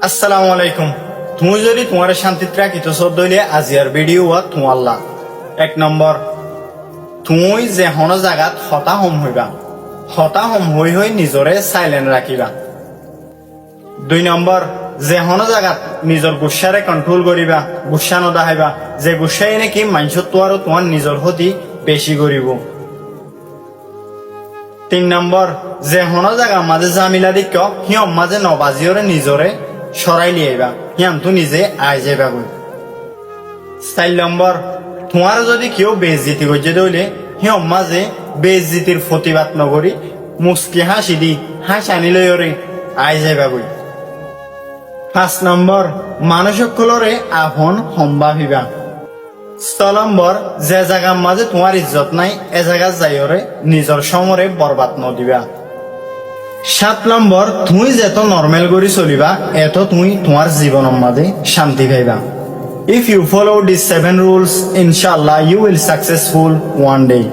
আসসালামু আলাইকুম। তুমি যদি তোমার শান্তিত রাখিত দইলে আজিয়ার ভিডিও তোমার লাভ। 1 নম্বর, তুমি যে হন জাগাত হতাহম হইবা, হতাহম হই নিজরে সাইলেন্ট রাখিবা। 2 নম্বর, যে হন জাগাত নিজর গুসারে কন্ট্রোল করিবা, গুসা নদাহাইবা, যে গুসাই নাকি মানসত তোমার নিজর হতি বেশি করিব। 3 নম্বর, যে হন জাগা মাঝে জামিলা দিক হিয়ম মাঝে নবাজিওরে নিজরে সরাই লিয়াইবা, হিয়াম তো নিজে আই যাইবা গই। 4 নম্বর, তোমার যদি কেউ বেইজ্জতি করছে দইলে হিয়ম মাঝে বেইজ্জতির প্রতিবাদ নকরি মুস্কি হাসি দি হাসানি লইরে আই যাইবা গই। 5 নম্বর, মানুষ সকলরে আপন সম্ভাবিবা। 6 নম্বর, যে জায়গার মাঝে তোমার ইজ্জত নাই এ জায়গা যাইরে নিজর সমরে বরবাদ নদিবা। 7 নম্বর, তুমি যেত নর্মাল করে চলিবা এত তুমি তোমার জীবনের মাঝে শান্তি পাইবা। If you follow these 7 rules, inshallah you will successful one day.